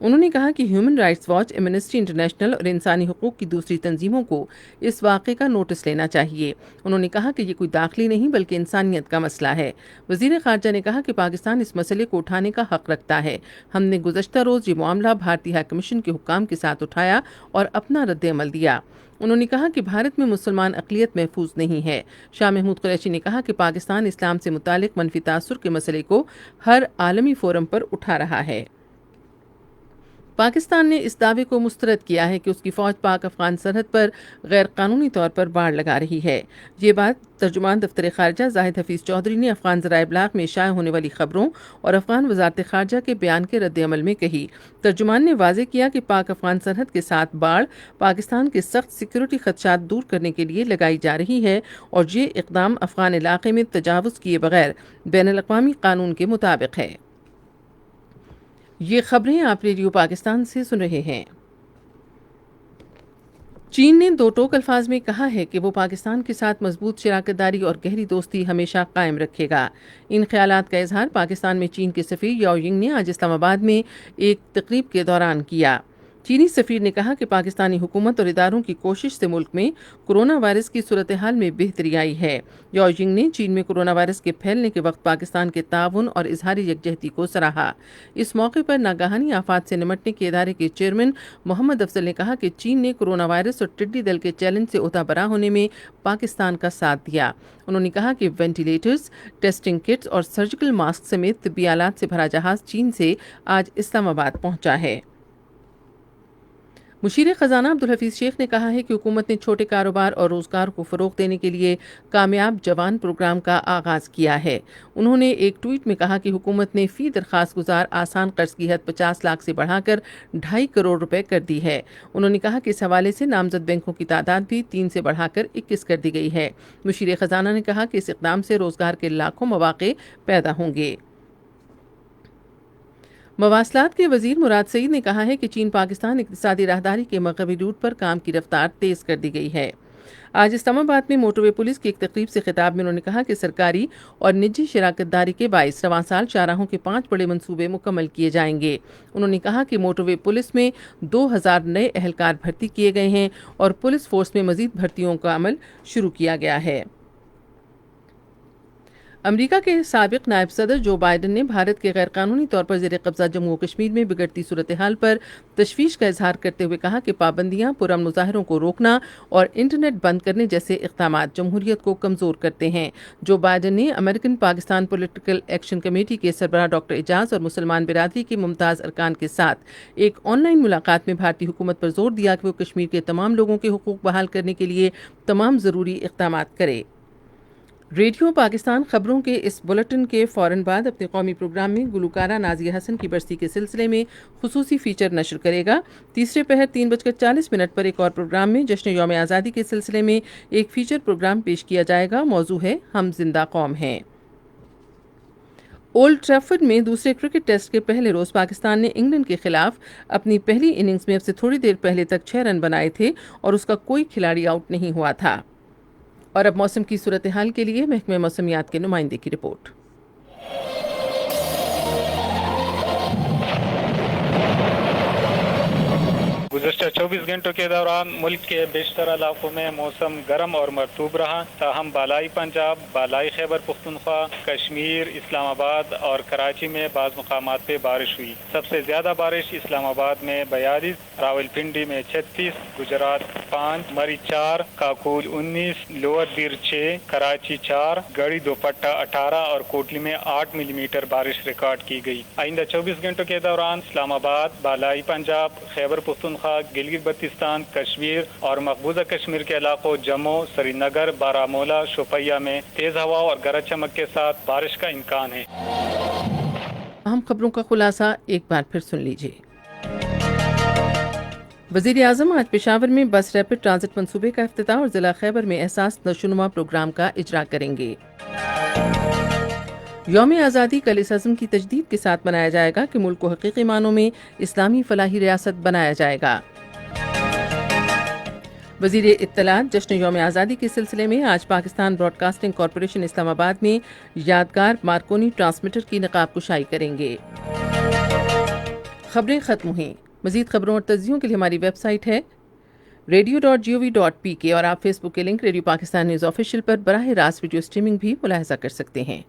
انہوں نے کہا کہ human rights watch, Amnesty international اور انسانی حقوق کی دوسری تنظیموں کو اس واقعے کا نوٹس لینا چاہیے۔ انہوں نے کہا کہ یہ کوئی داخلی نہیں بلکہ انسانیت کا مسئلہ ہے۔ وزیر خارجہ نے کہا کہ پاکستان اس مسئلے کو اٹھانے کا حق رکھتا ہے۔ ہم نے گزشتہ روز یہ معاملہ بھارتی ہائی کمیشن کے حکام کے ساتھ اٹھایا اور اپنا رد عمل دیا۔ انہوں نے کہا کہ بھارت میں مسلمان اقلیت محفوظ نہیں ہے۔ شاہ محمود قریشی نے کہا کہ پاکستان اسلام سے متعلق منفی تاثر کے مسئلے کو ہر عالمی فورم پر اٹھا رہا ہے۔ پاکستان نے اس دعوے کو مسترد کیا ہے کہ اس کی فوج پاک افغان سرحد پر غیر قانونی طور پر باڑ لگا رہی ہے۔ یہ بات ترجمان دفتر خارجہ زاہد حفیظ چودھری نے افغان ذرائع ابلاغ میں شائع ہونے والی خبروں اور افغان وزارت خارجہ کے بیان کے رد عمل میں کہی۔ ترجمان نے واضح کیا کہ پاک افغان سرحد کے ساتھ باڑ پاکستان کے سخت سیکیورٹی خدشات دور کرنے کے لیے لگائی جا رہی ہے اور یہ اقدام افغان علاقے میں تجاوز کیے بغیر بین الاقوامی قانون کے مطابق ہے۔ یہ خبریں آپ ریڈیو پاکستان سے سن رہے ہیں۔ چین نے دو ٹوک الفاظ میں کہا ہے کہ وہ پاکستان کے ساتھ مضبوط شراکت داری اور گہری دوستی ہمیشہ قائم رکھے گا۔ ان خیالات کا اظہار پاکستان میں چین کے سفیر یاؤ ینگ نے آج اسلام آباد میں ایک تقریب کے دوران کیا۔ چینی سفیر نے کہا کہ پاکستانی حکومت اور اداروں کی کوشش سے ملک میں کورونا وائرس کی صورتحال میں بہتری آئی ہے۔ یاؤ ینگ نے چین میں کورونا وائرس کے پھیلنے کے وقت پاکستان کے تعاون اور اظہار یکجہتی کو سراہا۔ اس موقع پر ناگہانی آفات سے نمٹنے کے ادارے کے چیئرمین محمد افضل نے کہا کہ چین نے کورونا وائرس اور ٹڈی دل کے چیلنج سے عہدہ برا ہونے میں پاکستان کا ساتھ دیا۔ انہوں نے کہا کہ وینٹیلیٹرز، ٹیسٹنگ کٹس اور سرجیکل ماسک سمیت طبی آلات سے بھرا جہاز چین سے آج اسلام آباد پہنچا ہے۔ مشیر خزانہ عبدالحفیظ شیخ نے کہا ہے کہ حکومت نے چھوٹے کاروبار اور روزگار کو فروغ دینے کے لیے کامیاب جوان پروگرام کا آغاز کیا ہے۔ انہوں نے ایک ٹویٹ میں کہا کہ حکومت نے فی درخواست گزار آسان قرض کی حد 50 لاکھ سے بڑھا کر 2.5 کروڑ روپے کر دی ہے۔ انہوں نے کہا کہ اس حوالے سے نامزد بینکوں کی تعداد بھی 3 سے بڑھا کر 21 کر دی گئی ہے۔ مشیر خزانہ نے کہا کہ اس اقدام سے روزگار کے لاکھوں مواقع پیدا ہوں گے۔ مواصلات کے وزیر مراد سعید نے کہا ہے کہ چین پاکستان اقتصادی راہداری کے مغربی روٹ پر کام کی رفتار تیز کر دی گئی ہے۔ آج اسلام آباد میں موٹر وے پولیس کی ایک تقریب سے خطاب میں انہوں نے کہا کہ سرکاری اور نجی شراکت داری کے باعث رواں سال شاہراہوں کے 5 بڑے منصوبے مکمل کیے جائیں گے۔ انہوں نے کہا کہ موٹر وے پولیس میں 2000 نئے اہلکار بھرتی کیے گئے ہیں اور پولیس فورس میں مزید بھرتیوں کا عمل شروع کیا گیا ہے۔ امریکا کے سابق نائب صدر جو بائیڈن نے بھارت کے غیر قانونی طور پر زیر قبضہ جموں و کشمیر میں بگڑتی صورتحال پر تشویش کا اظہار کرتے ہوئے کہا کہ پابندیاں، پرامن مظاہروں کو روکنا اور انٹرنیٹ بند کرنے جیسے اقدامات جمہوریت کو کمزور کرتے ہیں۔ جو بائیڈن نے American Pakistan political action committee کے سربراہ ڈاکٹر اعجاز اور مسلمان برادری کے ممتاز ارکان کے ساتھ ایک آن لائن ملاقات میں بھارتی حکومت پر زور دیا کہ وہ کشمیر کے تمام لوگوں کے حقوق بحال کرنے کے لیے تمام ضروری اقدامات کرے۔ ریڈیو پاکستان خبروں کے اس بلیٹن کے فوراً بعد اپنے قومی پروگرام میں گلوکارہ نازیہ حسن کی برسی کے سلسلے میں خصوصی فیچر نشر کرے گا۔ تیسرے پہر 3:40 پر ایک اور پروگرام میں جشن یوم آزادی کے سلسلے میں ایک فیچر پروگرام پیش کیا جائے گا۔ موضوع ہے ہم زندہ قوم ہیں۔ اولڈ ٹریفرڈ میں دوسرے کرکٹ ٹیسٹ کے پہلے روز پاکستان نے انگلینڈ کے خلاف اپنی پہلی اننگز میں اب سے تھوڑی دیر پہلے تک 6 رن بنائے تھے اور اس کا کوئی کھلاڑی آؤٹ نہیں ہوا تھا۔ اور اب موسم کی صورتحال کے لیے محکمہ موسمیات کے نمائندے کی رپورٹ۔ گزشتہ 24 گھنٹوں کے دوران ملک کے بیشتر علاقوں میں موسم گرم اور مرطوب رہا، تاہم بالائی پنجاب، بالائی خیبر پختونخوا، کشمیر، اسلام آباد اور کراچی میں بعض مقامات پہ بارش ہوئی۔ سب سے زیادہ بارش اسلام آباد میں 42، راولپنڈی میں 36، گجرات 5، مری 4، کاکول 19، لوور دیر 6، کراچی 4، گڑھی دوپٹہ 18 اور کوٹلی میں 8 ملی میٹر بارش ریکارڈ کی گئی۔ آئندہ 24 گھنٹوں کے دوران اسلام آباد، بالائی پنجاب، خیبر پختونخوا، گلگت بلتستان، کشمیر اور مقبوضہ کشمیر کے علاقوں جموں، سری نگر، بارہمولہ، شوپیہ میں تیز ہوا اور گرج چمک کے ساتھ بارش کا امکان ہے۔ اہم خبروں کا خلاصہ ایک بار پھر سن لیجیے۔ وزیر اعظم آج پشاور میں بس ریپڈ ٹرانزٹ منصوبے کا افتتاح اور ضلع خیبر میں احساس نشوونما پروگرام کا اجرا کریں گے۔ یوم آزادی کل اس عزم کی تجدید کے ساتھ منایا جائے گا کہ ملک کو حقیقی معنوں میں اسلامی فلاحی ریاست بنایا جائے گا۔ وزیر اطلاعات جشن یوم آزادی کے سلسلے میں آج پاکستان براڈ کاسٹنگ کارپوریشن اسلام آباد میں یادگار مارکونی ٹرانسمیٹر کی نقاب کشائی کریں گے۔ خبریں ختم ہوئیں. مزید خبروں اور تجزیوں کے لیے ہماری ویب سائٹ ہے radio.gov.pk اور آپ فیس بک کے link Radio Pakistan News Official پر براہ راست ویڈیو اسٹریمنگ بھی ملاحظہ کر سکتے ہیں.